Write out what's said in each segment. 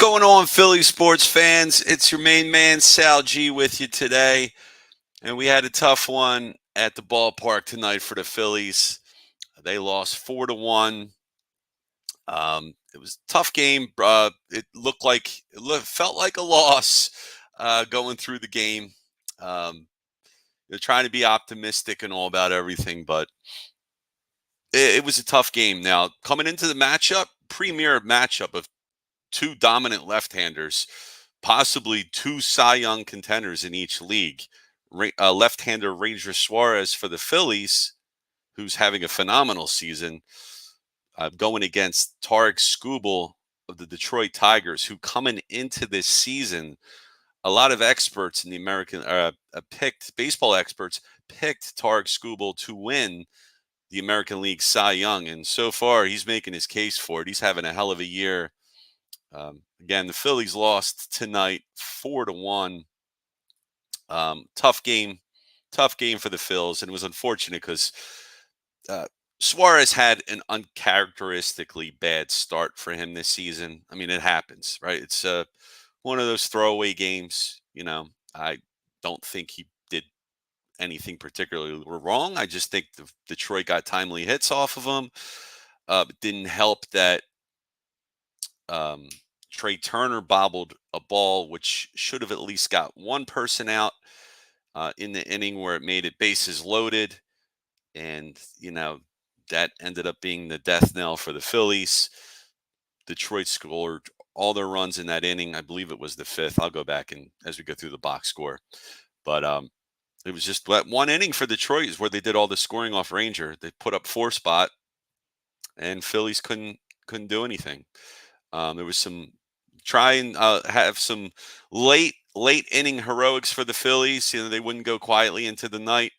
going on, Philly sports fans? It's your main man, Sal G, with you today. And we had a tough one at the ballpark tonight for the Phillies. They lost 4-1. It was a tough game. Felt like a loss going through the game. They're trying to be optimistic and all about everything, but it was a tough game. Now, coming into the matchup, premier matchup of two dominant left-handers, possibly two Cy Young contenders in each league. Left-hander Ranger Suarez for the Phillies, who's having a phenomenal season, going against Tarek Skubal of the Detroit Tigers, who coming into this season, a lot of experts in the baseball experts picked Tarek Skubal to win the American League Cy Young, and so far he's making his case for it. He's having a hell of a year. Again, the Phillies lost tonight 4-1. Tough game for the Phils, and it was unfortunate because Suarez had an uncharacteristically bad start for him this season. I mean, it happens, right? It's one of those throwaway games. I don't think he did anything particularly wrong. I just think Detroit got timely hits off of him. It didn't help that Trey Turner bobbled a ball, which should have at least got one person out in the inning where it made it bases loaded. And, that ended up being the death knell for the Phillies. Detroit scored all their runs in that inning. I believe it was the fifth. I'll go back and as we go through the box score. But it was just that one inning for Detroit is where they did all the scoring off Ranger. They put up 4 spot, and Phillies couldn't do anything. There was some try and have some late inning heroics for the Phillies. They wouldn't go quietly into the night.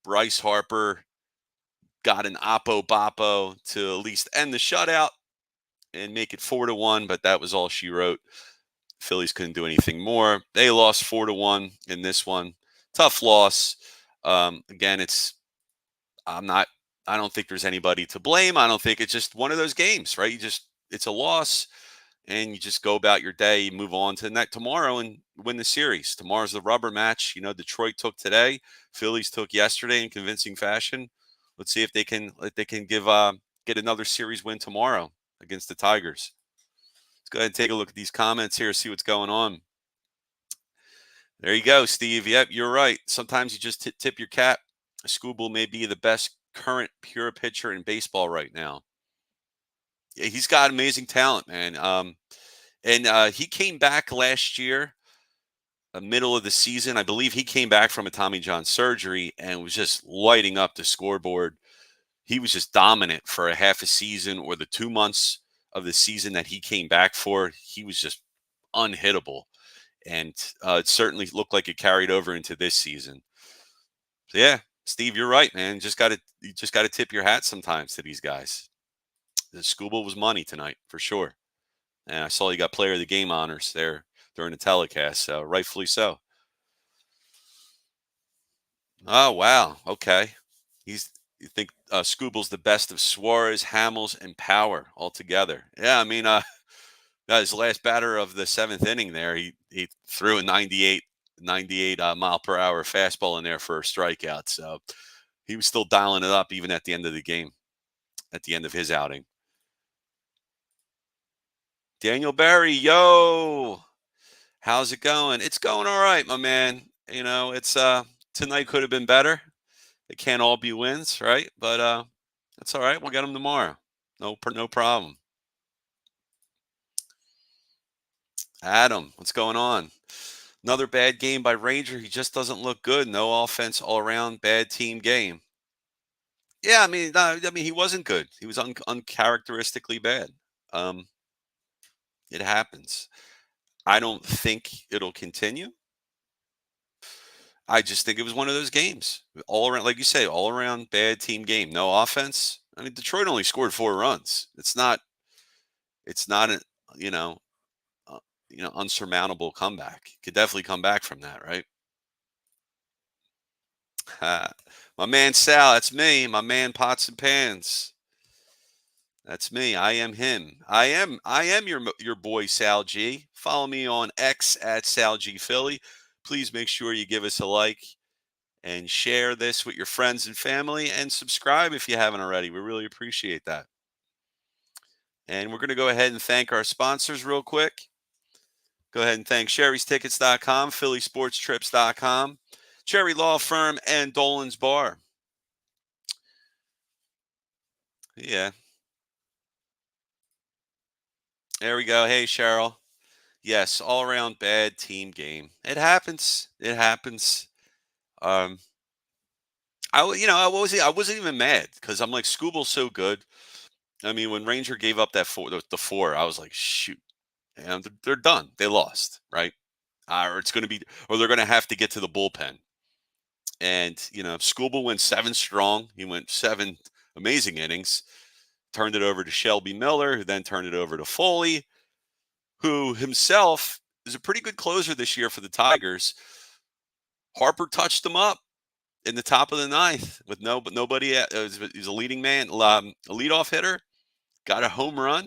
Bryce Harper got an oppo boppo to at least end the shutout and make it 4-1, but that was all she wrote. Phillies couldn't do anything more. They lost 4-1 in this one. Tough loss. Again, I don't think there's anybody to blame. I don't think it's just one of those games, right? It's a loss, and you just go about your day. You move on to the next tomorrow and win the series. Tomorrow's the rubber match. Detroit took today. Phillies took yesterday in convincing fashion. Let's see if they can get another series win tomorrow against the Tigers. Let's go ahead and take a look at these comments here, see what's going on. There you go, Steve. Yep, you're right. Sometimes you just tip your cap. Skubal may be the best current pure pitcher in baseball right now. Yeah, he's got amazing talent, man. And he came back last year, middle of the season. I believe he came back from a Tommy John surgery and was just lighting up the scoreboard. He was just dominant for a half a season or the 2 months of the season that he came back for. He was just unhittable. And it certainly looked like it carried over into this season. So yeah, Steve, you're right, man. You just got to tip your hat sometimes to these guys. The Skubal was money tonight for sure, and I saw you got player of the game honors there during the telecast, so rightfully so. Oh wow, okay. You think Skubal's the best of Suarez, Hamels, and Power altogether? Yeah, I mean, his last batter of the 7th inning there, he threw a 98 mile per hour fastball in there for a strikeout. So he was still dialing it up even at the end of the game, at the end of his outing. Daniel Barry, yo, how's it going? It's going all right, my man. It's tonight could have been better. It can't all be wins, right? But that's all right. We'll get them tomorrow. No problem. Adam, what's going on? Another bad game by Ranger. He just doesn't look good. No offense all around. Bad team game. Yeah, I mean, he wasn't good. He was uncharacteristically bad. It happens. I don't think it'll continue. I just think it was one of those games. All around, like you say, all around bad team game. No offense. I mean, Detroit only scored 4 runs. It's not a, you know, unsurmountable comeback. Could definitely come back from that, right? My man Sal, that's me. My man Pots and Pans. That's me. I am him. I am your boy Sal G. Follow me on X at Sal G Philly. Please make sure you give us a like and share this with your friends and family and subscribe if you haven't already. We really appreciate that. And we're going to go ahead and thank our sponsors real quick. Go ahead and thank sherrystickets.com, phillysportstrips.com, Cherry Law Firm, and Dolan's Bar. Yeah, there we go. Hey, Cheryl. Yes, all around bad team game. It happens. It happens. Um, I wasn't even mad because I'm like Scooble's so good. I mean, when Ranger gave up that the four, I was like, shoot, and they're done. They lost, right? Or it's going to be, or they're going to have to get to the bullpen. And Scooble went seven strong. He went seven amazing innings. Turned it over to Shelby Miller, who then turned it over to Foley, who himself is a pretty good closer this year for the Tigers. Harper touched him up in the top of the ninth with nobody. He's a leading man, a leadoff hitter. Got a home run.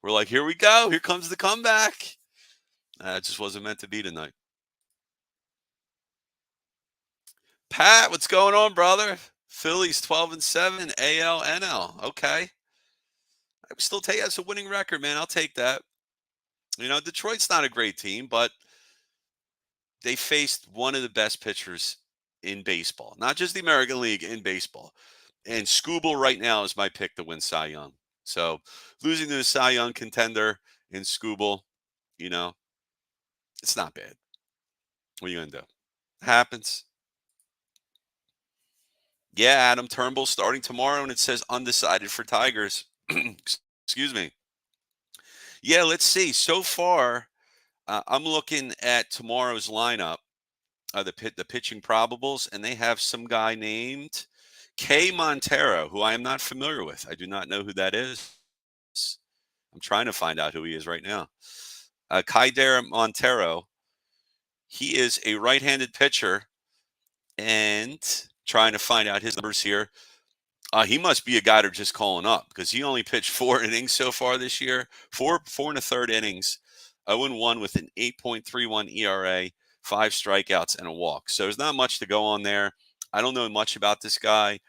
We're like, here we go. Here comes the comeback. It just wasn't meant to be tonight. Pat, what's going on, brother? Phillies 12-7, AL, NL. Okay. I would still take that's a winning record, man. I'll take that. Detroit's not a great team, but they faced one of the best pitchers in baseball, not just the American League, in baseball. And Scooble right now is my pick to win Cy Young. So losing to a Cy Young contender in Scooble, you know, it's not bad. What are you going to do? Happens. Yeah, Adam Turnbull starting tomorrow, and it says undecided for Tigers. Excuse me. Yeah, let's see. So far, I'm looking at tomorrow's lineup, the pitching probables, and they have some guy named Kay Montero, who I am not familiar with. I do not know who that is. I'm trying to find out who he is right now. Kaider Montero. He is a right-handed pitcher, and trying to find out his numbers here. He must be a guy they're just calling up because he only pitched 4 innings so far this year. Four and a third innings, 0-1 with an 8.31 ERA, 5 strikeouts, and a walk. So there's not much to go on there. I don't know much about this guy.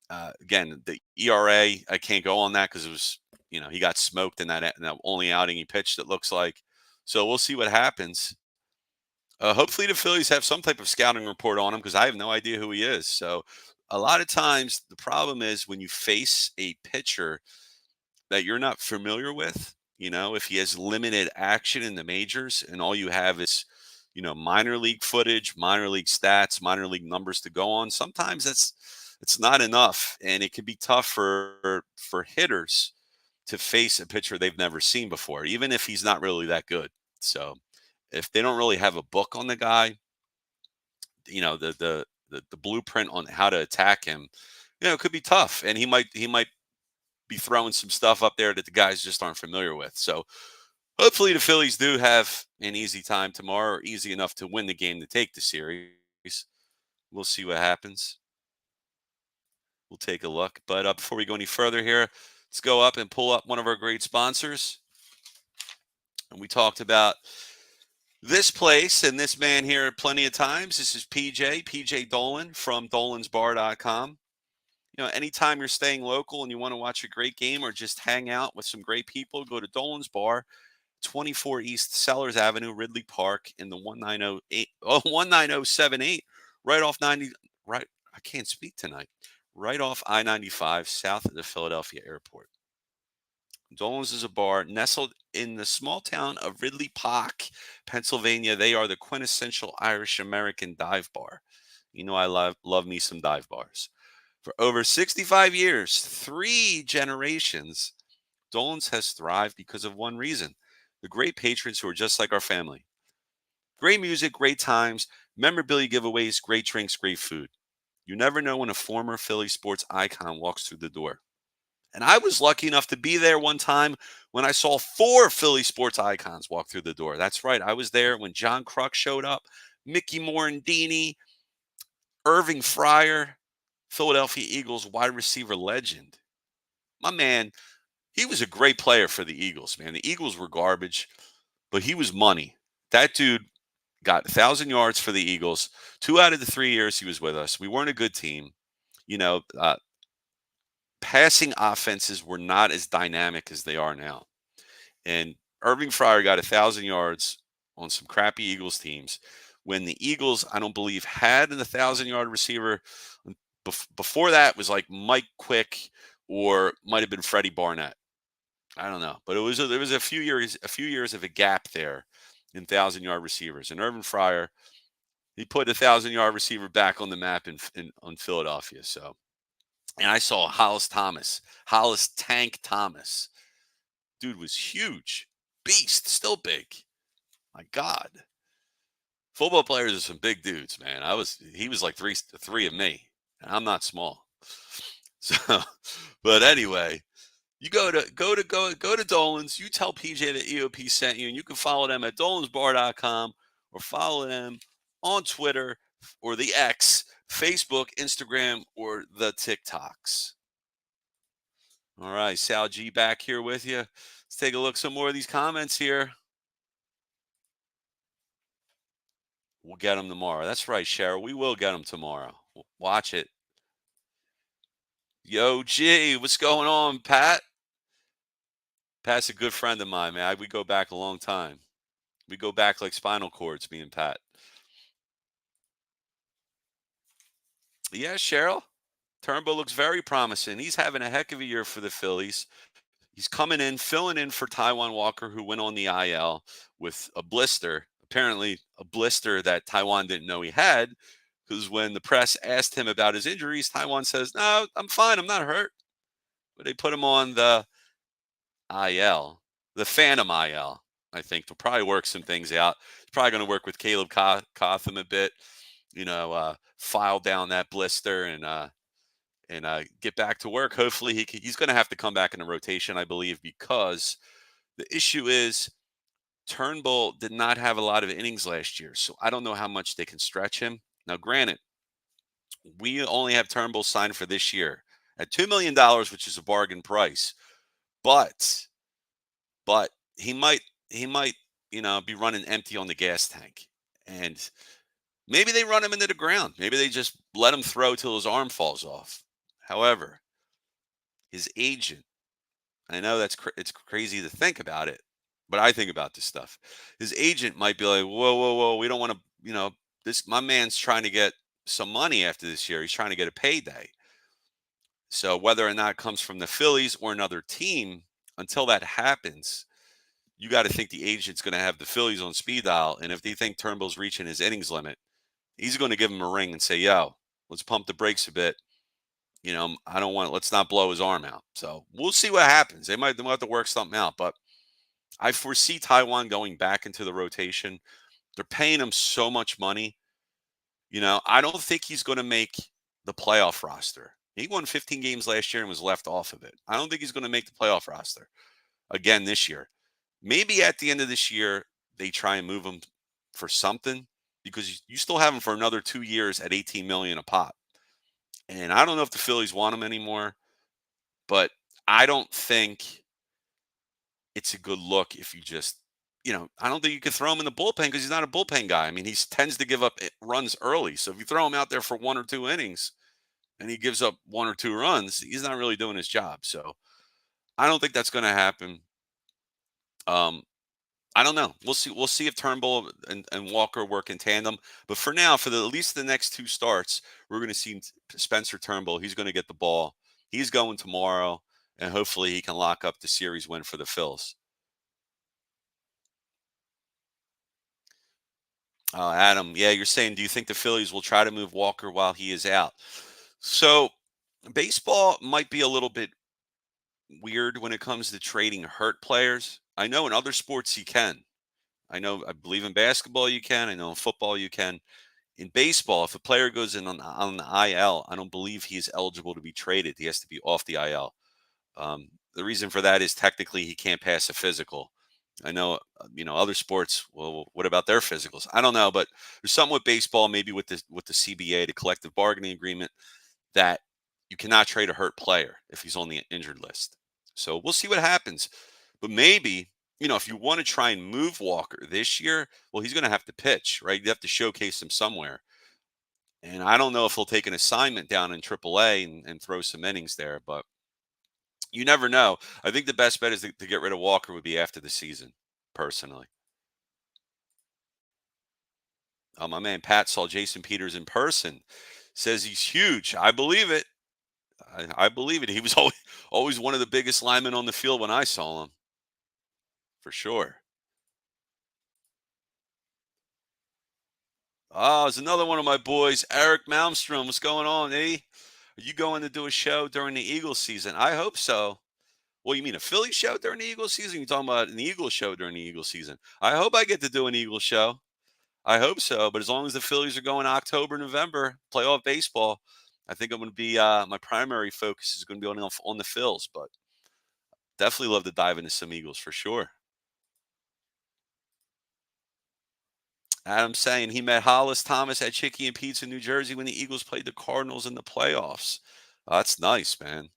Again, the ERA, I can't go on that because it was, he got smoked in that only outing he pitched, it looks like. So we'll see what happens. Hopefully the Phillies have some type of scouting report on him because I have no idea who he is. So a lot of times the problem is when you face a pitcher that you're not familiar with, if he has limited action in the majors and all you have is, minor league footage, minor league stats, minor league numbers to go on, sometimes it's not enough. And it can be tough for hitters to face a pitcher they've never seen before, even if he's not really that good. So if they don't really have a book on the guy, the blueprint on how to attack him, it could be tough. And he might be throwing some stuff up there that the guys just aren't familiar with. So hopefully the Phillies do have an easy time tomorrow, or easy enough to win the game to take the series. We'll see what happens. We'll take a look. But before we go any further here, let's go up and pull up one of our great sponsors. And we talked about this place and this man here plenty of times. This is PJ Dolan from dolansbar.com. Anytime you're staying local and you want to watch a great game or just hang out with some great people, go to Dolan's Bar, 24 East Sellers Avenue, Ridley Park, in the 19078, right off 90. Right, I can't speak tonight. Right off I-95, south of the Philadelphia Airport. Dolan's is a bar nestled in the small town of Ridley Park, Pennsylvania. They are the quintessential Irish American dive bar. I love me some dive bars. For over 65 years, 3 generations, Dolan's has thrived because of one reason: the great patrons who are just like our family. Great music, great times, memorabilia giveaways, great drinks, great food. You never know when a former Philly sports icon walks through the door. And I was lucky enough to be there one time when I saw 4 Philly sports icons walk through the door. That's right. I was there when John Kruk showed up, Mickey Morandini, Irving Fryer, Philadelphia Eagles wide receiver legend. My man, He was a great player for the Eagles, man. The Eagles were garbage, but he was money. That dude got 1,000 yards for the Eagles 2 out of the 3 years he was with us. We weren't a good team. You know, passing offenses were not as dynamic as they are now. And Irving Fryer got 1,000 yards on some crappy Eagles teams when the Eagles, I don't believe, had an 1,000 yard receiver. Before that was like Mike Quick or might have been Freddie Barnett. I don't know, but there was a few years of a gap there in 1,000 yard receivers. And Irvin Fryer, he put a 1,000 yard receiver back on the map in on Philadelphia. So, and I saw Hollis Tank Thomas. Dude was huge, beast, still big. My God, football players are some big dudes, man. He was like three of me, and I'm not small. So, but anyway, you go to Dolan's. You tell PJ that EOP sent you, and you can follow them at dolansbar.com or follow them on Twitter or the X, Facebook, Instagram, or the TikToks. All right, Sal G back here with you. Let's take a look some more of these comments here. We'll get them tomorrow. That's right, Cheryl. We will get them tomorrow. Watch it. Yo, G, what's going on, Pat? Pat's a good friend of mine, man. We go back a long time. We go back like spinal cords, me and Pat. Yeah, Cheryl. Turnbull looks very promising. He's having a heck of a year for the Phillies. He's coming in, filling in for Taiwan Walker, who went on the IL with a blister. Apparently, a blister that Taiwan didn't know he had. Because when the press asked him about his injuries, Taiwan says, "No, I'm fine. I'm not hurt." But they put him on the IL, the Phantom IL, I think, to probably work some things out. He's probably going to work with Caleb Cotham a bit, file down that blister and get back to work. Hopefully, he's going to have to come back in the rotation, I believe, because the issue is Turnbull did not have a lot of innings last year, so I don't know how much they can stretch him. Now, granted, we only have Turnbull signed for this year at $2 million, which is a bargain price, but but he might be running empty on the gas tank, and maybe they run him into the ground. Maybe they just let him throw till his arm falls off. However, his agent, I know it's crazy to think about it, but I think about this stuff. His agent might be like, "Whoa, whoa, whoa, we don't want to, this my man's trying to get some money after this year. He's trying to get a payday." So whether or not it comes from the Phillies or another team, until that happens, you got to think the agent's going to have the Phillies on speed dial. And if they think Turnbull's reaching his innings limit, he's going to give him a ring and say, "Yo, let's pump the brakes a bit. I don't want, let's not blow his arm out." So we'll see what happens. They might have to work something out. But I foresee Taiwan going back into the rotation. They're paying him so much money. I don't think he's going to make the playoff roster. He won 15 games last year and was left off of it. I don't think he's going to make the playoff roster again this year. Maybe at the end of this year, they try and move him for something because you still have him for another 2 years at 18 million a pop. And I don't know if the Phillies want him anymore, but I don't think it's a good look if you just, I don't think you could throw him in the bullpen because he's not a bullpen guy. I mean, he tends to give up runs early. So if you throw him out there for 1 or 2 innings and he gives up 1 or 2 runs, he's not really doing his job. So I don't think that's going to happen. I don't know. We'll see. We'll see if Turnbull and Walker work in tandem. But for now, for at least the next 2 starts, we're going to see Spencer Turnbull. He's going to get the ball. He's going tomorrow, and hopefully he can lock up the series win for the Phils. Adam, yeah, you're saying, do you think the Phillies will try to move Walker while he is out? So baseball might be a little bit weird when it comes to trading hurt players. I know in other sports you can. I believe in basketball you can. I know in football you can. In baseball, if a player goes in on the IL, I don't believe he's eligible to be traded. He has to be off the IL. The reason for that is technically he can't pass a physical. I know, other sports. Well, what about their physicals? I don't know, but there's something with baseball, maybe with the CBA, the collective bargaining agreement, that you cannot trade a hurt player if he's on the injured list. So we'll see what happens. But maybe, if you want to try and move Walker this year, well, he's going to have to pitch, right? You have to showcase him somewhere. And I don't know if he'll take an assignment down in AAA and throw some innings there, but you never know. I think the best bet is to get rid of Walker would be after the season, personally. My man Pat saw Jason Peters in person. Says he's huge. I believe it. I believe it. He was always one of the biggest linemen on the field when I saw him, for sure. Oh, it's another one of my boys, Eric Malmstrom. What's going on, eh? Are you going to do a show during the Eagles season? I hope so. Well, you mean a Philly show during the Eagles season? You're talking about an Eagles show during the Eagles season. I hope I get to do an Eagles show. I hope so. But as long as the Phillies are going October, November, playoff baseball, I think I'm going to be my primary focus is going to be on the Phils. But definitely love to dive into some Eagles for sure. Adam saying he met Hollis Thomas at Chicky and Pizza, New Jersey when the Eagles played the Cardinals in the playoffs. That's nice, man.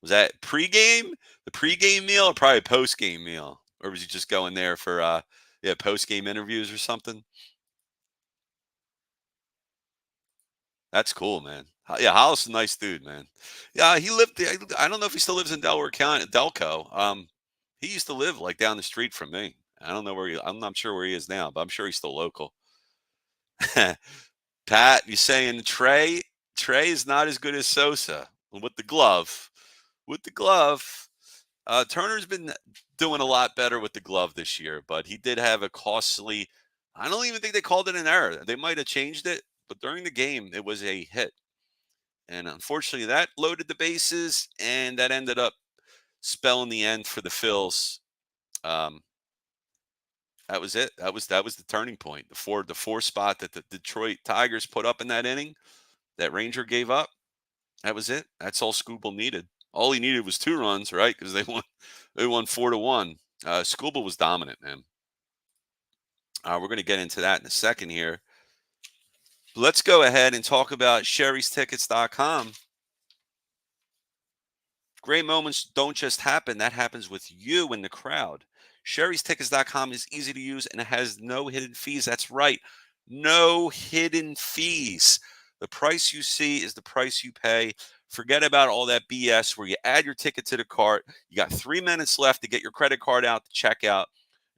Was that pregame? The pregame meal or probably a postgame meal? Or was he just going there for postgame interviews or something? That's cool, man. Yeah, Hollis is a nice dude, man. Yeah, he lived there. I don't know if he still lives in Delaware County, Delco. He used to live like down the street from me. I don't know I'm not sure where he is now, but I'm sure he's still local. Pat, you saying Trey is not as good as Sosa with the glove. With the glove, Turner's been doing a lot better with the glove this year, but he did have a costly. I don't even think they called it an error. They might have changed it, but during the game, it was a hit, and unfortunately, that loaded the bases, and that ended up spelling the end for the Phils. Um, that was it. That was the turning point. The four spot that the Detroit Tigers put up in that inning, that Ranger gave up. That was it. That's all Scooble needed. All he needed was 2 runs, right? Because they won 4-1. Scooble was dominant, man. We're going to get into that in a second here. Let's go ahead and talk about Sherry'sTickets.com. Great moments don't just happen. That happens with you in the crowd. Sherry'sTickets.com is easy to use and it has no hidden fees. That's right. No hidden fees. The price you see is the price you pay. Forget about all that BS where you add your ticket to the cart. You got 3 minutes left to get your credit card out to check out.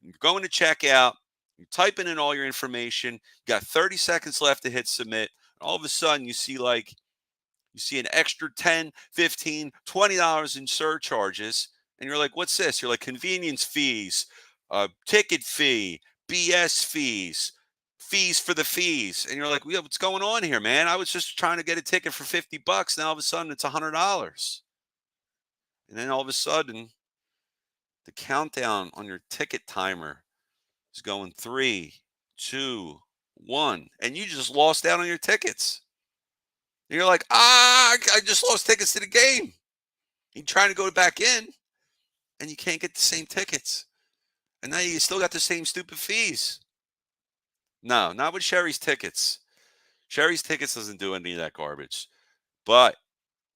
You're going to check out. You're typing in all your information. You got 30 seconds left to hit submit. All of a sudden, you see an extra 10, 15, $20 in surcharges. And you're like, what's this? You're like, convenience fees, ticket fee, BS fees for the fees. And you're like, yeah, what's going on here, man? I was just trying to get a ticket for $50. Now all of a sudden it's $100. And then all of a sudden the countdown on your ticket timer is going 3, 2, 1. And you just lost out on your tickets. And you're like, I just lost tickets to the game. You're trying to go back in, and you can't get the same tickets. And now you still got the same stupid fees. No, not with Sherry's Tickets. Sherry's Tickets doesn't do any of that garbage. But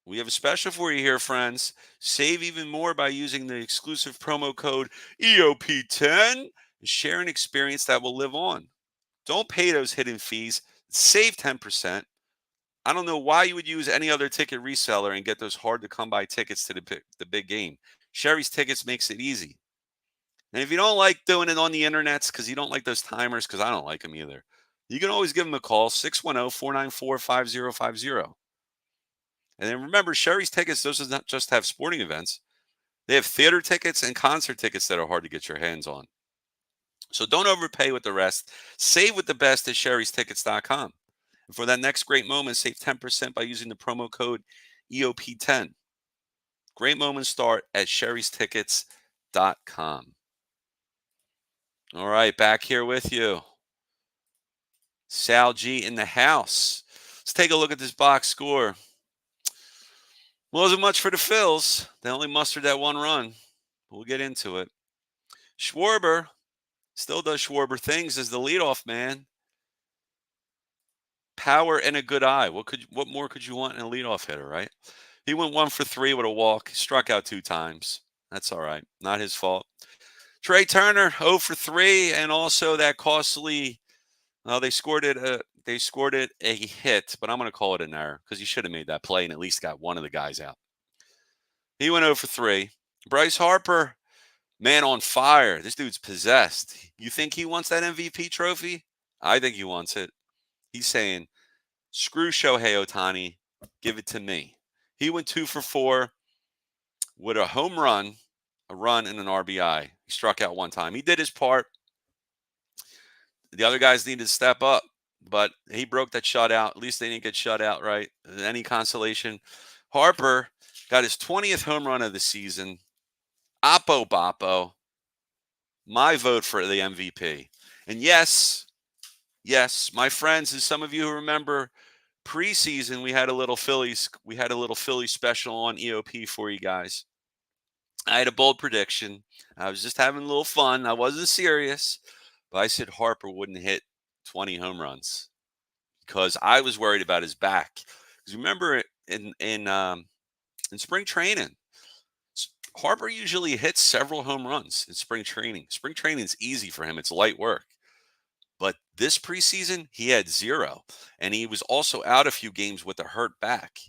we have a special for you here, friends. Save even more by using the exclusive promo code EOP10 and share an experience that will live on. Don't pay those hidden fees. Save 10%. I don't know why you would use any other ticket reseller and get those hard to come by tickets to the big game. Sherry's Tickets makes it easy. And if you don't like doing it on the internets because you don't like those timers, because I don't like them either, you can always give them a call, 610-494-5050. And then remember, Sherry's Tickets does not just have sporting events. They have theater tickets and concert tickets that are hard to get your hands on. So don't overpay with the rest. Save with the best at Sherry'sTickets.com. And for that next great moment, save 10% by using the promo code EOP10. Great moments start at Sherry'sTickets.com. All right, back here with you. Sal G in the house. Let's take a look at this box score. Wasn't much for the Phils. They only mustered that 1 run. We'll get into it. Schwarber still does Schwarber things as the leadoff man. Power and a good eye. What more could you want in a leadoff hitter, right? He went 1 for 3 with a walk. He struck out 2 times. That's all right. Not his fault. Trey Turner 0 for 3, and also that costly. Well, they scored it a hit, but I'm going to call it an error because he should have made that play and at least got one of the guys out. He went 0 for 3. Bryce Harper, man on fire. This dude's possessed. You think he wants that MVP trophy? I think he wants it. He's saying, screw Shohei Ohtani, give it to me. He went 2 for 4 with a home run, a run, and an RBI. He struck out one time. He did his part. The other guys needed to step up, but he broke that shutout. At least they didn't get shut out, right? Any consolation? Harper got his 20th home run of the season. Oppo Boppo, my vote for the MVP. And yes, my friends, and some of you who remember preseason, we had a little Phillies special on EOP for you guys. I had a bold prediction. I was just having a little fun. I wasn't serious, but I said Harper wouldn't hit 20 home runs because I was worried about his back. Because remember in spring training, Harper usually hits several home runs in spring training. Spring training is easy for him; it's light work. But this preseason, he had 0, and he was also out a few games with a hurt back.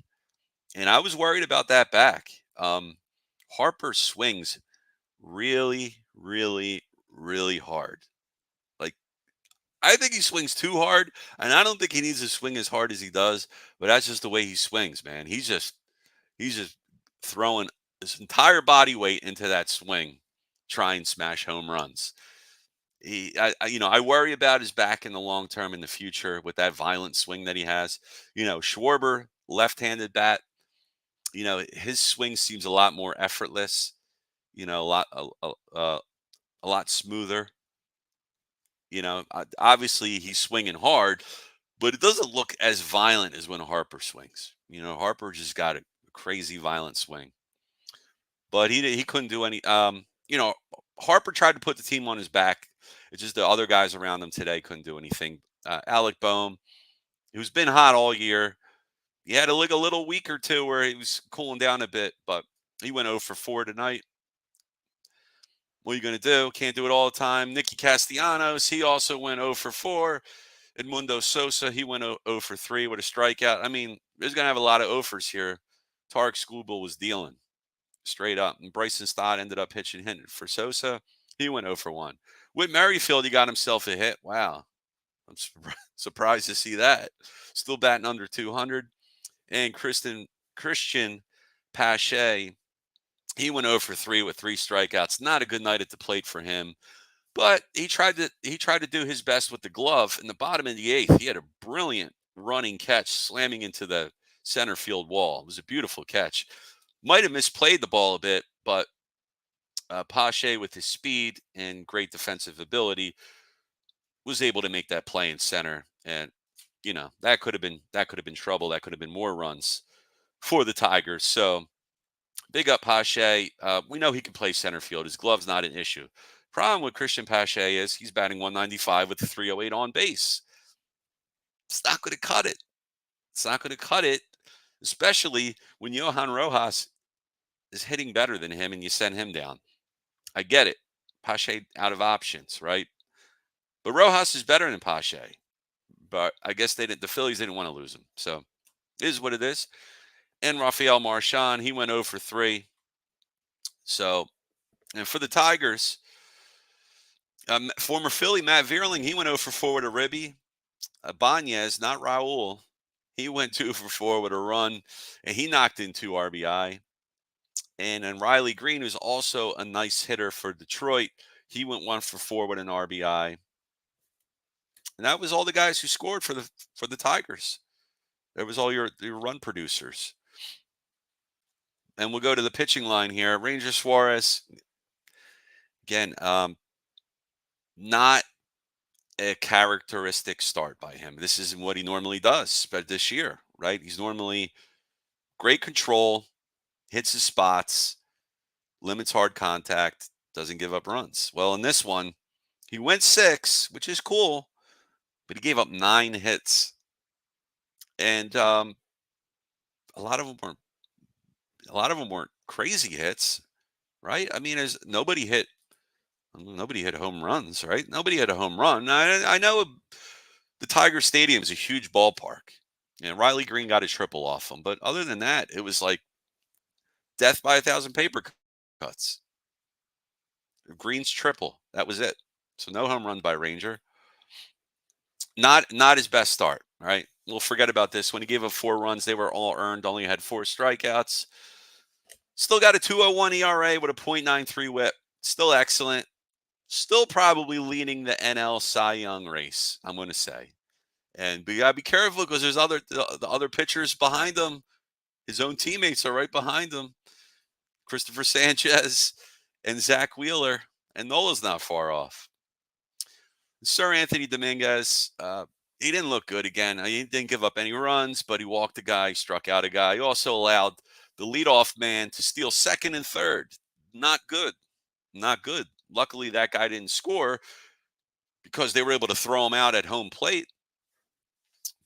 And I was worried about that back. Harper swings really, really, really hard. Like, I think he swings too hard, and I don't think he needs to swing as hard as he does. But that's just the way he swings, man. He's just throwing his entire body weight into that swing, try and smash home runs. I worry about his back in the long term in the future with that violent swing that he has. Schwarber, left-handed bat. His swing seems a lot more effortless. A lot smoother. Obviously he's swinging hard, but it doesn't look as violent as when Harper swings. Harper just got a crazy violent swing, but he couldn't do any. Harper tried to put the team on his back. It's just the other guys around him today couldn't do anything. Alec Boehm, who's been hot all year, he had a little week or two where he was cooling down a bit, but he went 0 for 4 tonight. What are you going to do? Can't do it all the time. Nicky Castellanos, he also went 0 for 4. Edmundo Sosa, he went 0 for 3 with a strikeout. I mean, there's going to have a lot of offers here. Tarek Skubal was dealing straight up. And Bryson Stott ended up hitting for Sosa. He went 0 for 1. With Merrifield, he got himself a hit. Wow. I'm surprised to see that. Still batting under 200. And Christian Pache, he went 0 for 3 with 3 strikeouts. Not a good night at the plate for him. But he tried to do his best with the glove. In the bottom of the 8th, he had a brilliant running catch slamming into the center field wall. It was a beautiful catch. Might have misplayed the ball a bit, but Pache, with his speed and great defensive ability, was able to make that play in center. And that could have been trouble. That could have been more runs for the Tigers. So big up Pache. We know he can play center field. His glove's not an issue. Problem with Christian Pache is he's batting 195 with a 308 on base. It's not going to cut it. It's not going to cut it, especially when Johan Rojas is hitting better than him and you send him down. I get it. Pache out of options, right? But Rojas is better than Pache. But I guess the Phillies didn't want to lose him. So it is what it is. And Rafael Marchand, he went 0 for 3. So, and for the Tigers, former Philly Matt Vierling, he went 0 for 4 with a ribby. Banez, not Raul, he went 2 for 4 with a run, and he knocked in 2 RBI. And then Riley Green, who's also a nice hitter for Detroit, he went 1 for 4 with an RBI. And that was all the guys who scored for the Tigers. That was all your run producers. And we'll go to the pitching line here. Ranger Suarez, again, not a characteristic start by him. This isn't what he normally does, but this year, right? He's normally great control, hits his spots, limits hard contact, doesn't give up runs. Well, in this one, he went 6, which is cool, but he gave up 9 hits. And a lot of them weren't crazy hits, right? I mean, as nobody hit home runs, right? Nobody hit a home run. I know the Tiger Stadium is a huge ballpark, and Riley Green got a triple off him, but other than that, it was like death by a thousand paper cuts. Green's triple. That was it. So no home run by Ranger. Not his best start, right? We'll forget about this. When he gave up 4 runs, they were all earned, only had 4 strikeouts. Still got a 2.01 ERA with a .93 whip. Still excellent. Still probably leading the NL Cy Young race, I'm going to say. And but you got to be careful because there's the other pitchers behind him. His own teammates are right behind him. Christopher Sanchez and Zach Wheeler. And Nola's not far off. Sir Anthony Dominguez, he didn't look good again. He didn't give up any runs, but he walked a guy, struck out a guy. He also allowed the leadoff man to steal second and third. Not good. Not good. Luckily, that guy didn't score because they were able to throw him out at home plate.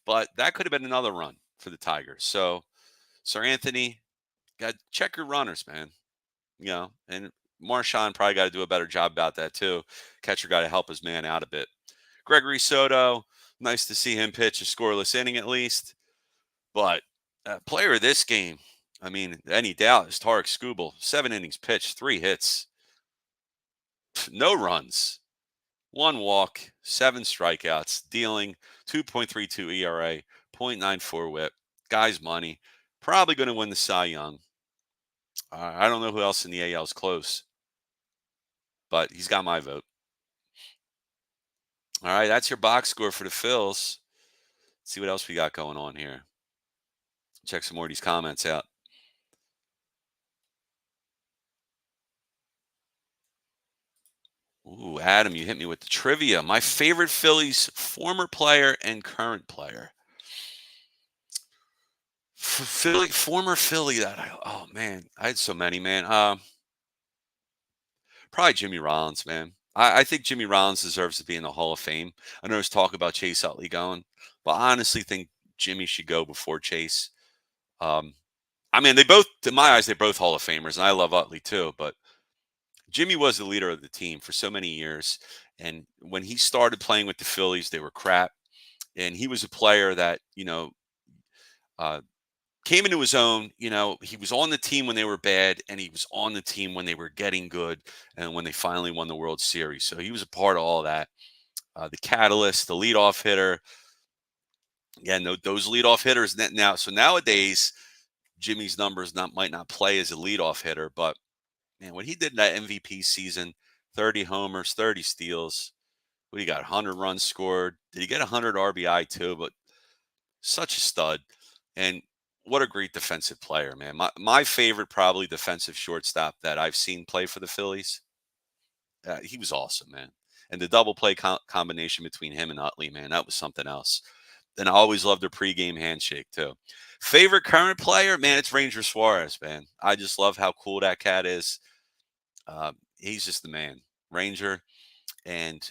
But that could have been another run for the Tigers. So, Sir Anthony, got check your runners, man. And Marshawn probably got to do a better job about that too. Catcher got to help his man out a bit. Gregory Soto, nice to see him pitch a scoreless inning at least. But player of this game, I mean, any doubt is Tarek Skubal. 7 innings pitched, 3 hits, no runs, 1 walk, 7 strikeouts, dealing 2.32 ERA, .94 whip. Guy's money. Probably going to win the Cy Young. I don't know who else in the AL is close, but he's got my vote. All right, that's your box score for the Phils. Let's see what else we got going on here. Check some more of these comments out. Ooh, Adam, you hit me with the trivia. My favorite Phillies former player and current player. Former Philly oh man, I had so many, man. Probably Jimmy Rollins, man. I think Jimmy Rollins deserves to be in the Hall of Fame. I know there's talk about Chase Utley going, but I honestly think Jimmy should go before Chase. Um, I mean, they both, in my eyes, they're both Hall of Famers, and I love Utley too. But Jimmy was the leader of the team for so many years, and when he started playing with the Phillies, they were crap, and he was a player that uh, came into his own. He was on the team when they were bad, and he was on the team when they were getting good, and when they finally won the World Series. So he was a part of all that. The catalyst, the leadoff hitter. Yeah, no, those leadoff hitters now. So nowadays, Jimmy's numbers might not play as a leadoff hitter, but man, what he did in that MVP season, 30 homers, 30 steals. What he got? 100 runs scored. Did he get 100 RBI too? But such a stud. And what a great defensive player, man. My favorite probably defensive shortstop that I've seen play for the Phillies. He was awesome, man. And the double play combination between him and Utley, man, that was something else. And I always loved their pregame handshake too. Favorite current player, man, it's Ranger Suarez, man. I just love how cool that cat is. He's just the man, Ranger, and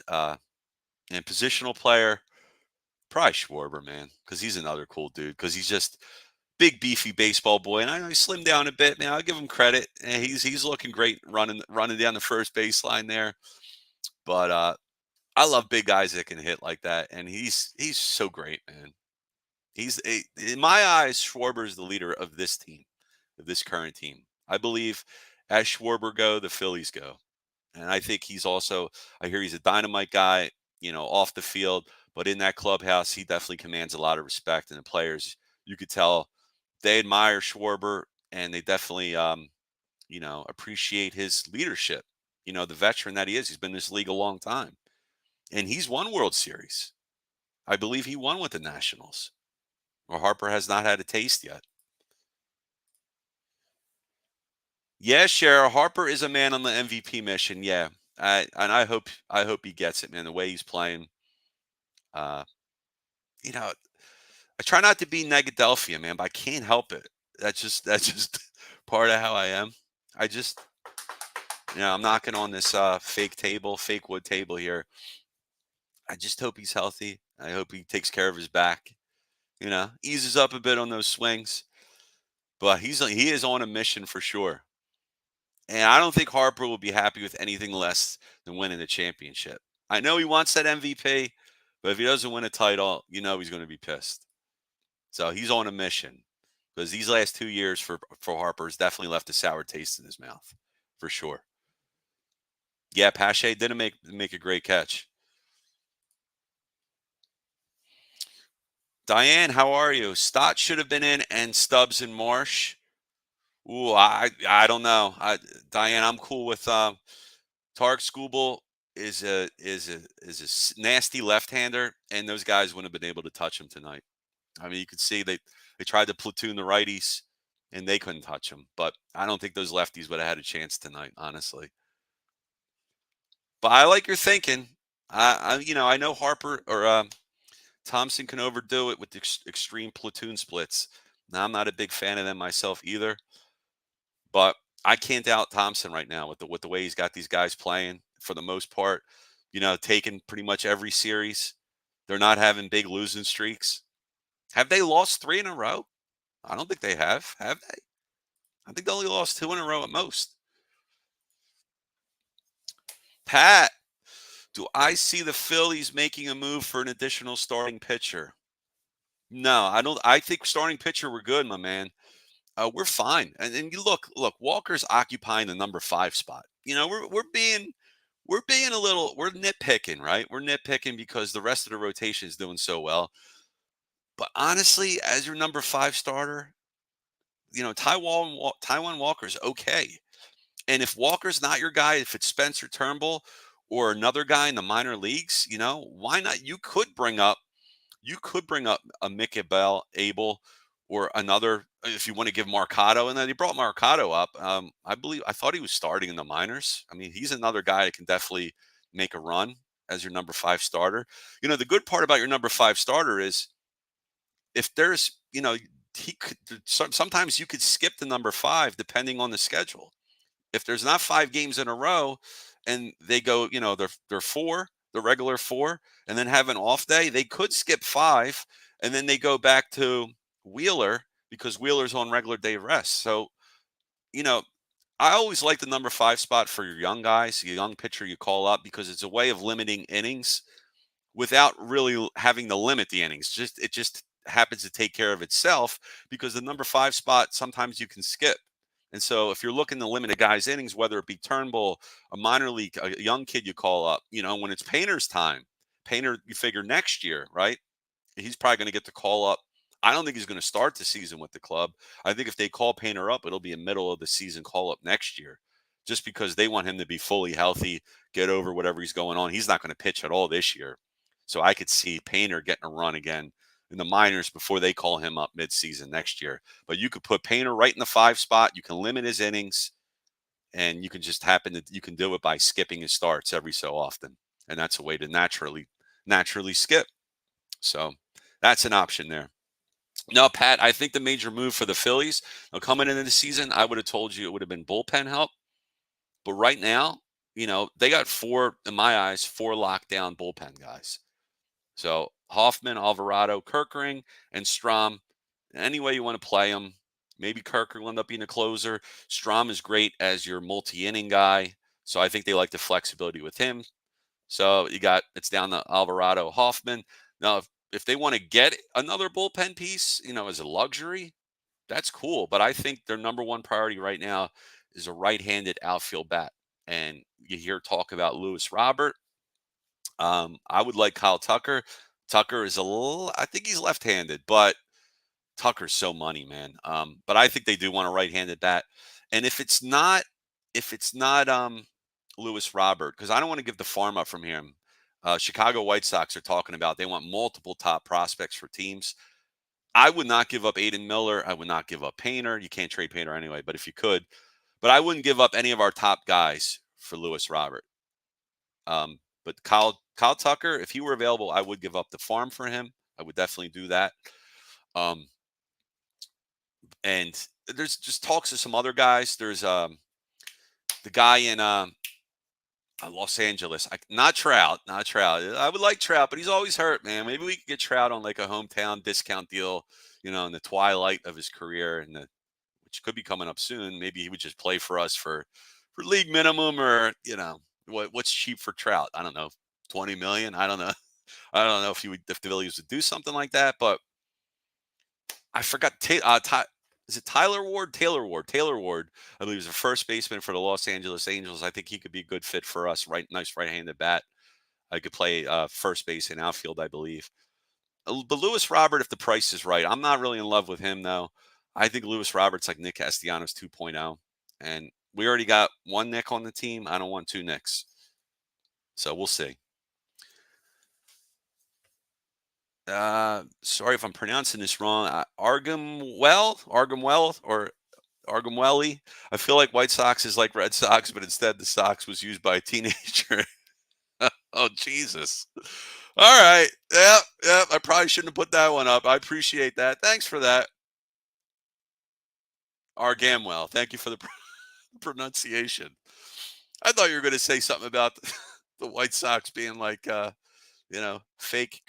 positional player, probably Schwarber, man, because he's another cool dude. Because he's just big, beefy baseball boy, and I know he slimmed down a bit, man. I'll give him credit. And he's looking great running down the first baseline there. But I love big guys that can hit like that, and he's so great, man. In my eyes, Schwarber is the leader of this team, of this current team. I believe as Schwarber go, the Phillies go. And I think he's also, I hear he's a dynamite guy, off the field, but in that clubhouse, he definitely commands a lot of respect. And the players, you could tell they admire Schwarber, and they definitely, appreciate his leadership. The veteran that he is. He's been in this league a long time. And he's won World Series. I believe he won with the Nationals. Or Harper has not had a taste yet. Yeah, Cheryl, Harper is a man on the MVP mission. Yeah, I hope he gets it, man. The way he's playing, uh, you know, I try not to be Negadelphia, man, but I can't help it. That's just part of how I am. I just, I'm knocking on this fake wood table here. I just hope he's healthy. I hope he takes care of his back. Eases up a bit on those swings, but he is on a mission for sure. And I don't think Harper will be happy with anything less than winning the championship. I know he wants that MVP, but if he doesn't win a title, he's going to be pissed. So he's on a mission because these last 2 years for Harper has definitely left a sour taste in his mouth, for sure. Yeah, Pache didn't make a great catch. Diane, how are you? Stott should have been in, and Stubbs and Marsh. Ooh, I don't know. Diane, I'm cool with Tarek Skubal is a nasty left-hander, and those guys wouldn't have been able to touch him tonight. I mean, you could see they tried to platoon the righties, and they couldn't touch him. But I don't think those lefties would have had a chance tonight, honestly. But I like your thinking. I know Harper or Thompson can overdo it with extreme platoon splits. Now, I'm not a big fan of them myself either, but I can't doubt Thompson right now with the way he's got these guys playing for the most part. Taking pretty much every series. They're not having big losing streaks. Have they lost 3 in a row? I don't think they have. Have they? I think they only lost 2 in a row at most. Pat, do I see the Phillies making a move for an additional starting pitcher? No, I don't. I think starting pitcher, we're good, my man. We're fine. And you look, Walker's occupying the number 5 spot. We're being a little, we're nitpicking, right? We're nitpicking because the rest of the rotation is doing so well. But honestly, as your number 5 starter, Taiwan Walker's okay. And if Walker's not your guy, if it's Spencer Turnbull or another guy in the minor leagues, why not? You could bring up a Mickey Bell, Abel, or another if you want to give Marcado. And then he brought Marcado up. I thought he was starting in the minors. I mean, he's another guy that can definitely make a run as your number 5 starter. The good part about your number 5 starter is if there's, he could sometimes you could skip the number 5 depending on the schedule. If there's not 5 games in a row and they go, they're 4, the regular 4, and then have an off day, they could skip 5 and then they go back to Wheeler because Wheeler's on regular day rest. So, you know, I always like the number 5 spot for your young guys, your young pitcher you call up because it's a way of limiting innings without really having to limit the innings. It just happens to take care of itself because the number 5 spot sometimes you can skip. And so if you're looking to limit a guy's innings, whether it be Turnbull, a minor league, a young kid you call up, when it's Painter's time, Painter, you figure next year, right? He's probably going to get the call up. I don't think he's going to start the season with the club. I think if they call Painter up, it'll be a middle of the season call up next year, just because they want him to be fully healthy, get over whatever he's going on. He's not going to pitch at all this year. So I could see Painter getting a run again in the minors before they call him up midseason next year. But you could put Painter right in the 5 spot. You can limit his innings, and you can just you can do it by skipping his starts every so often. And that's a way to naturally skip. So that's an option there. No, Pat, I think the major move for the Phillies, coming into the season, I would have told you it would have been bullpen help. But right now, they got 4, in my eyes, 4 lockdown bullpen guys. So Hoffman, Alvarado, Kerkering, and Strom. Any way you want to play them. Maybe Kerkering will end up being a closer. Strom is great as your multi-inning guy. So I think they like the flexibility with him. So it's down to Alvarado, Hoffman. Now, if they want to get another bullpen piece, as a luxury, that's cool. But I think their number 1 priority right now is a right-handed outfield bat. And you hear talk about Lewis Robert. I would like Kyle Tucker. Tucker is I think he's left-handed, but Tucker's so money, man. But I think they do want a right-handed bat. And if it's not Lewis Robert, because I don't want to give the farm up from him. Chicago White Sox are talking about they want multiple top prospects for teams. I would not give up Aiden Miller. I would not give up Painter. You can't trade Painter anyway, but if you could. But I wouldn't give up any of our top guys for Lewis Robert. But Kyle Tucker, if he were available, I would give up the farm for him. I would definitely do that. And there's just talks of some other guys. There's the guy in Los Angeles. Not Trout. I would like Trout, but he's always hurt, man. Maybe we could get Trout on like a hometown discount deal, in the twilight of his career, which which could be coming up soon. Maybe he would just play for us for league minimum, or what's cheap for Trout? I don't know, 20 million. I don't know. I don't know if the Phillies would do something like that, but I forgot. Is it Tyler Ward? Taylor Ward. Taylor Ward. I believe he's a first baseman for the Los Angeles Angels. I think he could be a good fit for us. Right, nice right-handed bat. I could play first base and outfield, I believe. But Lewis Robert, if the price is right, I'm not really in love with him though. I think Lewis Robert's like Nick Castellanos 2.0, and we already got one Nick on the team. I don't want two Nicks, so we'll see. Sorry if I'm pronouncing this wrong. Argumwell, or Argumwelly. I feel like White Sox is like Red Sox, but instead the Sox was used by a teenager. Oh, Jesus. All right. Yep. Yep. I probably shouldn't have put that one up. I appreciate that. Thanks for that. Argamwell. Thank you for the pronunciation. I thought you were going to say something about the White Sox being like, fake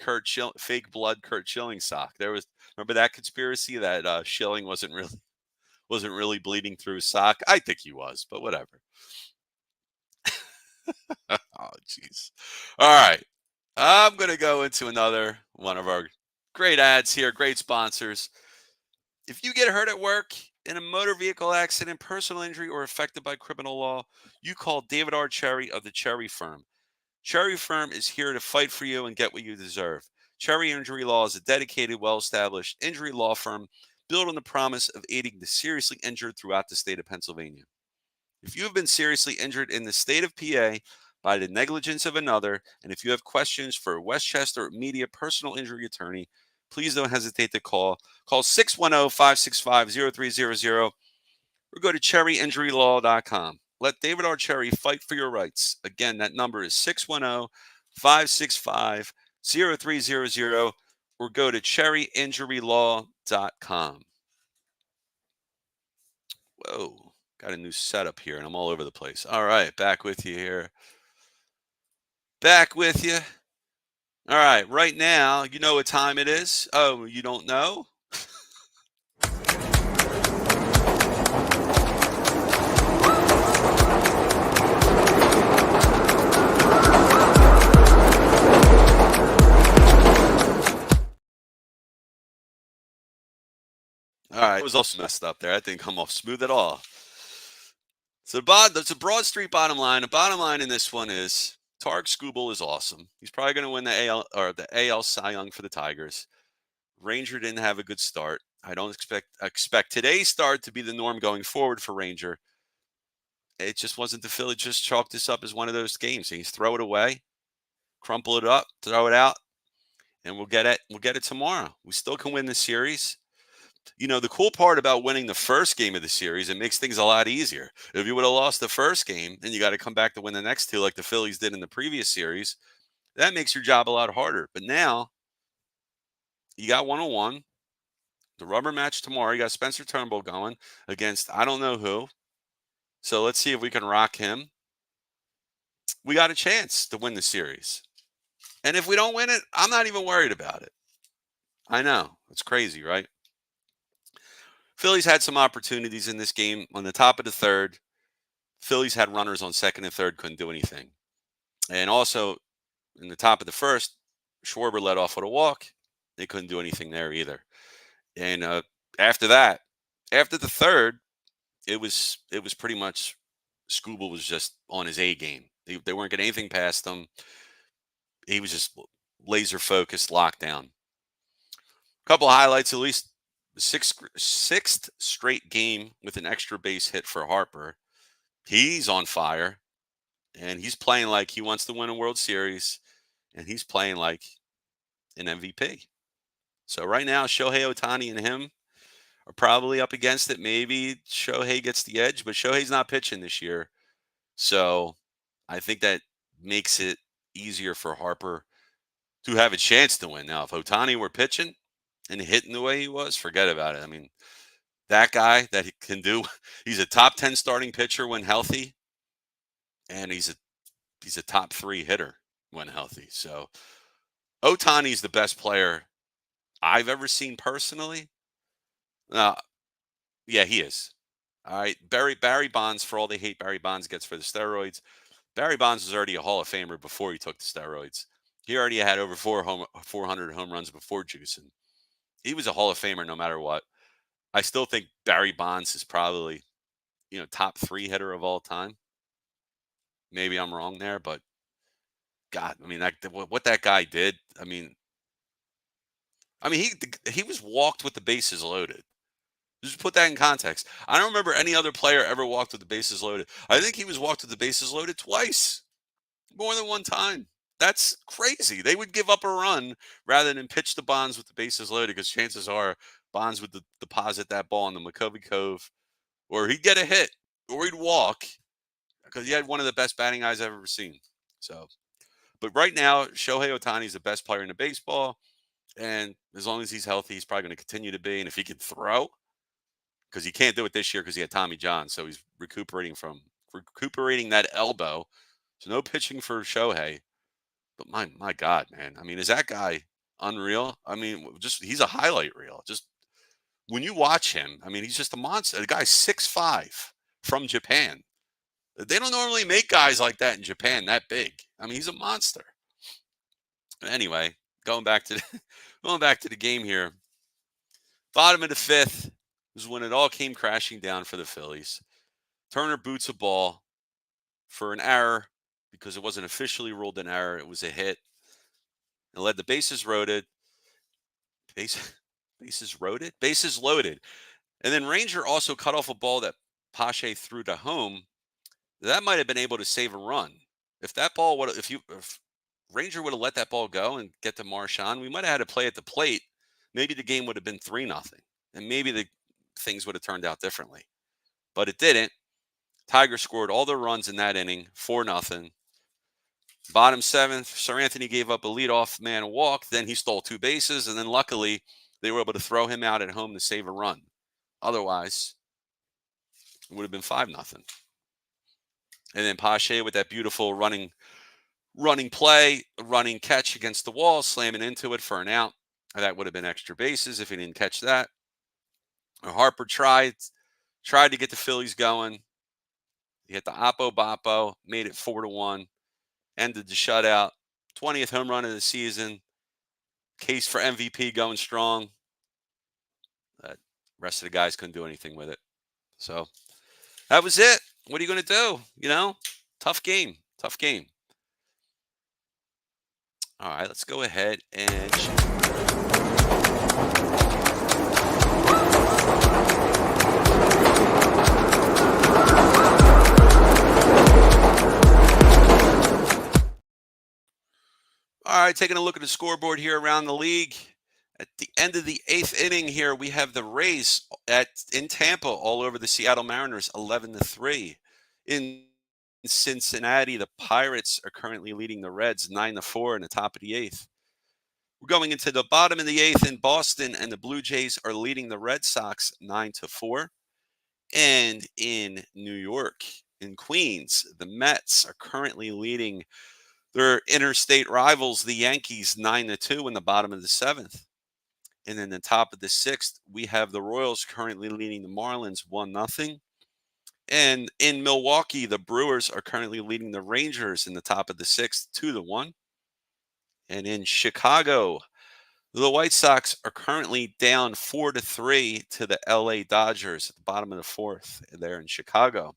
blood Kurt Schilling sock. Remember that conspiracy that Schilling wasn't really bleeding through his sock. I think he was, but whatever. Oh, jeez. All right. I'm going to go into another one of our great ads here, great sponsors. If you get hurt at work, in a motor vehicle accident, personal injury, or affected by criminal law, you call David R. Cherry of the Cherry Firm. Cherry Firm is here to fight for you and get what you deserve. Cherry Injury Law is a dedicated, well-established injury law firm built on the promise of aiding the seriously injured throughout the state of Pennsylvania. If you have been seriously injured in the state of PA by the negligence of another, and if you have questions for a Westchester Media personal injury attorney, please don't hesitate to call. Call 610-565-0300 or go to cherryinjurylaw.com. Let David R. Cherry fight for your rights. Again, that number is 610-565-0300 or go to cherryinjurylaw.com. Whoa. Got a new setup here, and I'm all over the place. All right, back with you here. Back with you. All right, right now, you know what time it is? Oh, you don't know? All right, it was also messed up there. I didn't come off smooth at all. So that's a Broad Street bottom line. The bottom line in this one is Tarek Skubal is awesome. He's probably going to win the AL Cy Young for the Tigers. Ranger didn't have a good start. I don't expect today's start to be the norm going forward for Ranger. It just wasn't the Philly. Just chalked this up as one of those games. He's throw it away, crumple it up, throw it out, and we'll get it. We'll get it tomorrow. We still can win the series. The cool part about winning the first game of the series, it makes things a lot easier. If you would have lost the first game and you got to come back to win the next two, like the Phillies did in the previous series, that makes your job a lot harder. But now you got 101. The rubber match tomorrow. You got Spencer Turnbull going against I don't know who. So let's see if we can rock him. We got a chance to win the series. And if we don't win it, I'm not even worried about it. I know. It's crazy, right? Phillies had some opportunities in this game on the top of the third. Phillies had runners on second and third, couldn't do anything. And also in the top of the first, Schwarber led off with a walk. They couldn't do anything there either. And after that, after the third, it was pretty much Skubal was just on his A game. They weren't getting anything past him. He was just laser focused, locked down. A couple of highlights, at least sixth straight game with an extra base hit for Harper. He's on fire, and he's playing like he wants to win a World Series, and he's playing like an MVP. So right now, Shohei Ohtani and him are probably up against it. Maybe Shohei gets the edge, but Shohei's not pitching this year. So I think that makes it easier for Harper to have a chance to win. Now, if Ohtani were pitching and hitting the way he was, forget about it. I mean, that guy that he can do, he's a top 10 starting pitcher when healthy, and he's a top 3 hitter when healthy. So Ohtani's the best player I've ever seen personally. Now, Yeah, he is. All right. Barry Bonds, for all they hate Barry Bonds gets for the steroids. Barry Bonds was already a Hall of Famer before he took the steroids. He already had over 400 home runs before juicing. He was a Hall of Famer no matter what. I still think Barry Bonds is probably, top three hitter of all time. Maybe I'm wrong there, but God, I mean, what that guy did. I mean, he was walked with the bases loaded. Just put that in context. I don't remember any other player ever walked with the bases loaded. I think he was walked with the bases loaded twice, more than one time. That's crazy. They would give up a run rather than pitch the Bonds with the bases loaded because chances are Bonds would deposit that ball in the McCovey Cove, or he'd get a hit, or he'd walk because he had one of the best batting eyes I've ever seen. So, but right now, Shohei Ohtani is the best player in the baseball, and as long as he's healthy, he's probably going to continue to be. And if he can throw, because he can't do it this year because he had Tommy John, so he's recuperating that elbow. So no pitching for Shohei. But my God, man, I mean, is that guy unreal? I mean, just he's a highlight reel. Just when you watch him, I mean, he's just a monster. The guy's 6'5" from Japan. They don't normally make guys like that in Japan that big. I mean, he's a monster. Anyway, going back to going back to the game here. Bottom of the fifth was when it all came crashing down for the Phillies. Turner boots a ball for an error because it wasn't officially ruled an error. It was a hit. It led the bases loaded. Base, bases loaded. And then Ranger also cut off a ball that Pache threw to home. That might have been able to save a run. If that ball would, if Ranger would have let that ball go and get to Marchand, we might have had to play at the plate. Maybe the game would have been 3-0, and maybe the things would have turned out differently. But it didn't. Tiger scored all the runs in that inning, 4-0. Bottom seventh, Sir Anthony gave up a leadoff man walk. Then he stole two bases, and then luckily they were able to throw him out at home to save a run. Otherwise, it would have been 5-0. And then Pache with that beautiful running play, running catch against the wall, slamming into it for an out. That would have been extra bases if he didn't catch that. Harper tried to get the Phillies going. He hit the Oppo Boppo, made it 4-1, ended the shutout. 20th home run of the season. Case for MVP going strong. The rest of the guys couldn't do anything with it. So that was it. What are you going to do? Tough game. Tough game. All right, let's go ahead and all right, taking a look at the scoreboard here around the league. At the end of the eighth inning here, we have the Rays in Tampa all over the Seattle Mariners, 11-3. In Cincinnati, the Pirates are currently leading the Reds 9-4 in the top of the eighth. We're going into the bottom of the eighth in Boston, and the Blue Jays are leading the Red Sox 9-4. And in New York, in Queens, the Mets are currently leading their interstate rivals, the Yankees, 9-2 in the bottom of the seventh. And in the top of the sixth, we have the Royals currently leading the Marlins 1-0. And in Milwaukee, the Brewers are currently leading the Rangers in the top of the sixth, 2-1. And in Chicago, the White Sox are currently down 4-3 to the LA Dodgers at the bottom of the fourth there in Chicago.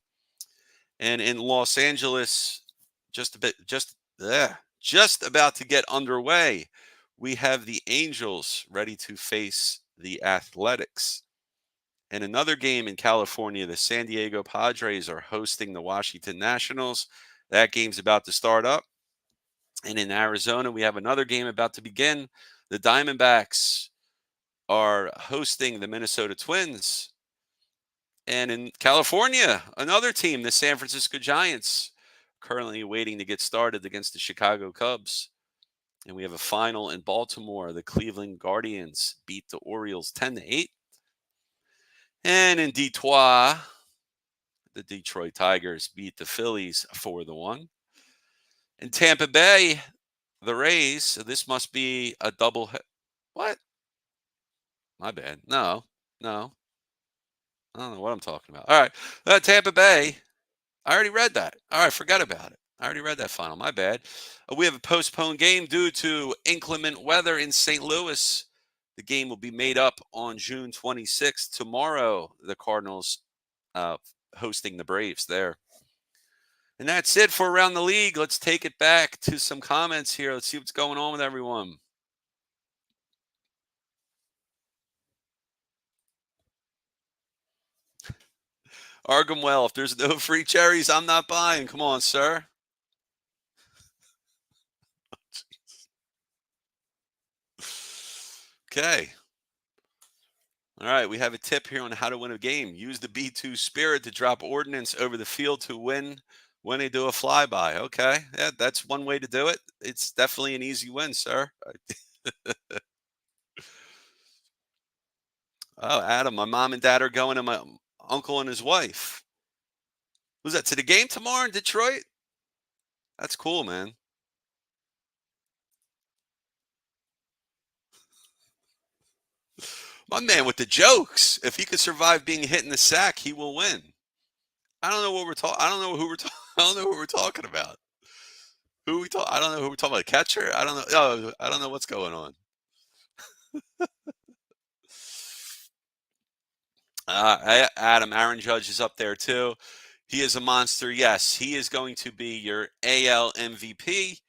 And in Los Angeles, just about to get underway, we have the Angels ready to face the Athletics. And another game in California, the San Diego Padres are hosting the Washington Nationals. That game's about to start up. And in Arizona, we have another game about to begin. The Diamondbacks are hosting the Minnesota Twins. And in California, another team, the San Francisco Giants, currently waiting to get started against the Chicago Cubs. And we have a final in Baltimore. The Cleveland Guardians beat the Orioles 10-8. And in Detroit, the Detroit Tigers beat the Phillies 4-1. In Tampa Bay, the Rays, so this must be a double. What? My bad. No. I don't know what I'm talking about. All right. Tampa Bay. I already read that. All right, forgot about it. I already read that final. My bad. We have a postponed game due to inclement weather in St. Louis. The game will be made up on June 26th. Tomorrow, the Cardinals uh, hosting the Braves there. And that's it for Around the League. Let's take it back to some comments here. Let's see what's going on with everyone. Argamwell, if there's no free cherries, I'm not buying. Come on, sir. Okay. All right, we have a tip here on how to win a game. Use the B2 spirit to drop ordnance over the field to win when they do a flyby. Okay, yeah, that's one way to do it. It's definitely an easy win, sir. Oh, Adam, my mom and dad are going, and my uncle and his wife. Was that to the game tomorrow in Detroit? That's cool, man. My man with the jokes. If he could survive being hit in the sack, he will win. I don't know what we're talking. I don't know who we're talking. I don't know who we're talking about. Who we talk? I don't know who we're talking about. Catcher? I don't know. Oh, I don't know what's going on. Adam, Aaron Judge is up there too. He is a monster. Yes, he is going to be your AL MVP.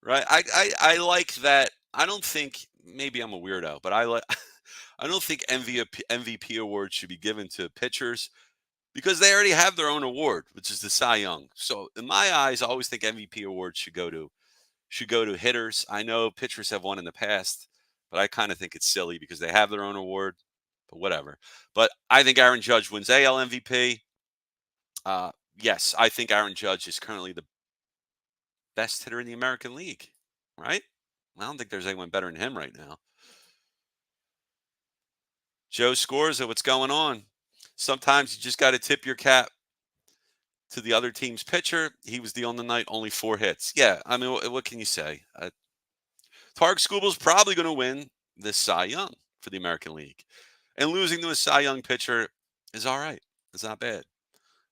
Right? I like that. I don't think maybe I'm a weirdo, but I like. I don't think MVP awards should be given to pitchers because they already have their own award, which is the Cy Young. So in my eyes, I always think MVP awards should go to hitters. I know pitchers have won in the past, but I kind of think it's silly because they have their own award. But whatever. But I think Aaron Judge wins AL MVP. Uh, yes, I think Aaron Judge is currently the best hitter in the American League. Right? I don't think there's anyone better than him right now. Joe scores at what's going on. Sometimes you just got to tip your cap to the other team's pitcher. He was the on the night, only 4 hits. Yeah, I mean, what can you say? Tarek Skubal's probably going to win this Cy Young for the American League. And losing to a Cy Young pitcher is all right. It's not bad.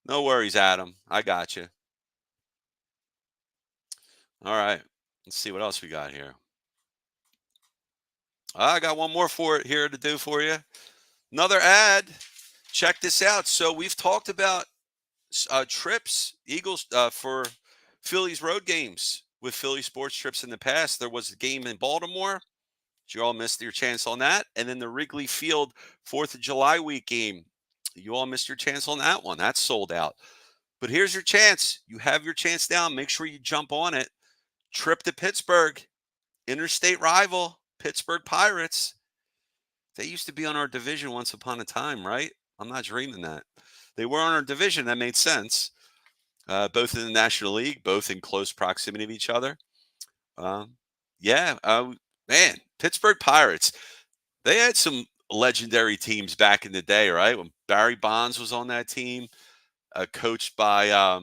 No worries, Adam. I got you. All right. Let's see what else we got here. I got one more for it here to do for you. Another ad. Check this out. So we've talked about trips, Eagles for Phillies road games with Philly sports trips in the past. There was a game in Baltimore. You all missed your chance on that. And then the Wrigley Field 4th of July week game. You all missed your chance on that one. That's sold out. But here's your chance. You have your chance now. Make sure you jump on it. Trip to Pittsburgh, interstate rival, Pittsburgh Pirates. They used to be on our division once upon a time, right? I'm not dreaming that. They were on our division. That made sense. Both in the National League, both in close proximity of each other. Um, yeah, man, Pittsburgh Pirates. They had some legendary teams back in the day, right? When Barry Bonds was on that team, coached by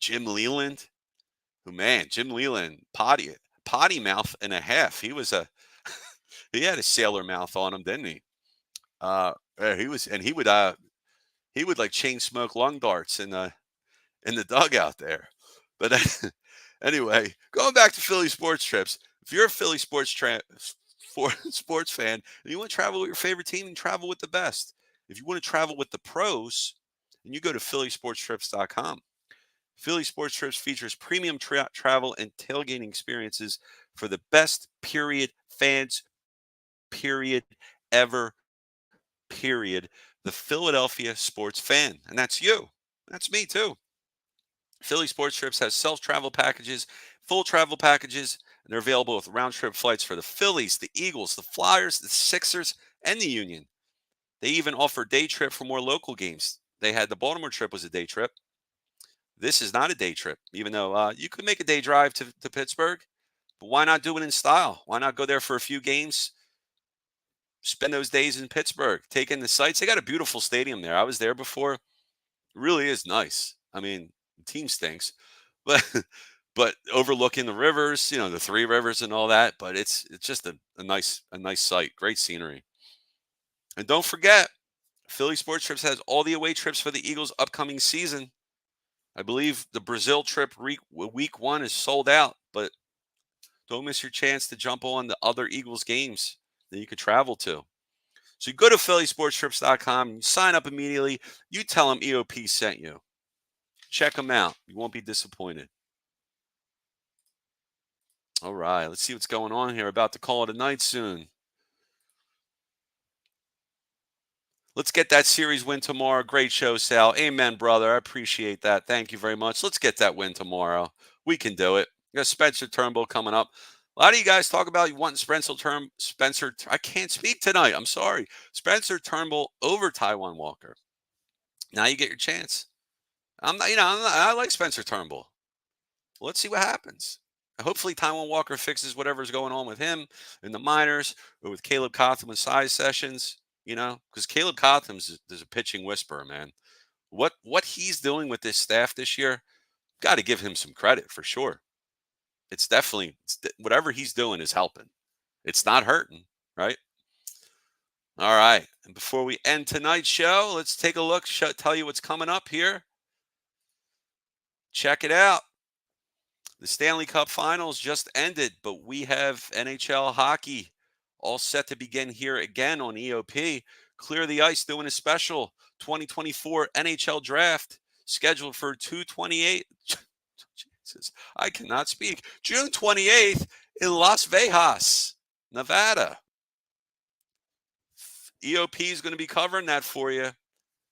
Jim Leland. Who, man, Jim Leland, potty mouth and a half. He was a he had a sailor mouth on him, didn't he? Yeah, he would like chain smoke lung darts in the dugout there. But anyway, going back to Philly sports trips. If you're a Philly sports fan and you want to travel with your favorite team, and travel with the best. If you want to travel with the pros, then you go to phillysportstrips.com. Philly Sports Trips features premium travel and tailgating experiences for the best period fans period ever period. The Philadelphia sports fan, and that's you. That's me too. Philly Sports Trips has self-travel packages, full travel packages, and they're available with round-trip flights for the Phillies, the Eagles, the Flyers, the Sixers, and the Union. They even offer day trip for more local games. They had the Baltimore trip was a day trip. This is not a day trip, even though you could make a day drive to Pittsburgh. But why not do it in style? Why not go there for a few games, spend those days in Pittsburgh, take in the sights? They got a beautiful stadium there. I was there before. It really is nice. I mean, the team stinks, but but overlooking the rivers, the three rivers and all that. But it's just a nice sight, great scenery. And don't forget, Philly Sports Trips has all the away trips for the Eagles' upcoming season. I believe the Brazil trip week 1 is sold out, but don't miss your chance to jump on the other Eagles games that you could travel to. So you go to phillysportstrips.com, you sign up immediately. You tell them EOP sent you. Check them out. You won't be disappointed. All right, let's see what's going on here. About to call it a night soon. Let's get that series win tomorrow. Great show, Sal. Amen, brother. I appreciate that. Thank you very much. Let's get that win tomorrow. We can do it. We got Spencer Turnbull coming up. A lot of you guys talk about you wanting Spencer. I can't speak tonight. I'm sorry. Spencer Turnbull over Taiwan Walker. Now you get your chance. I like Spencer Turnbull. Let's see what happens. Hopefully, Taiwan Walker fixes whatever's going on with him in the minors or with Caleb Cotham with size sessions. Because Caleb Cotham's there's a pitching whisperer, man. What he's doing with this staff this year, got to give him some credit for sure. It's definitely whatever he's doing is helping. It's not hurting, right? All right. And before we end tonight's show, let's take a look. Tell you what's coming up here. Check it out. The Stanley Cup Finals just ended, but we have NHL hockey all set to begin here again on EOP. Clear the Ice doing a special 2024 NHL Draft scheduled for 2/28. Jesus, I cannot speak. June 28th in Las Vegas, Nevada. EOP is going to be covering that for you.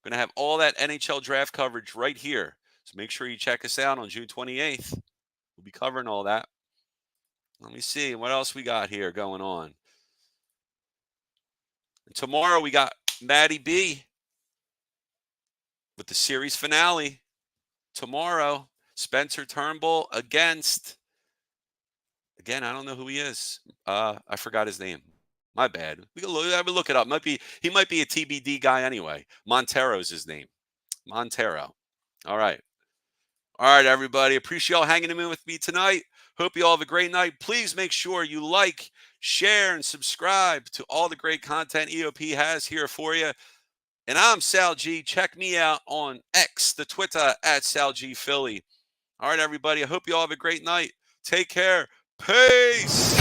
Going to have all that NHL Draft coverage right here. So make sure you check us out on June 28th. We'll be covering all that. Let me see what else we got here going on. And tomorrow we got Maddie B with the series finale. Tomorrow, Spencer Turnbull against, again, I don't know who he is. I forgot his name. My bad. We can look it up. He might be a TBD guy anyway. Montero's his name. Montero. All right. All right, everybody. Appreciate y'all hanging in with me tonight. Hope you all have a great night. Please make sure you like, share, and subscribe to all the great content EOP has here for you. And I'm Sal G. Check me out on X, the Twitter, at Sal G Philly. All right, everybody. I hope you all have a great night. Take care. Peace.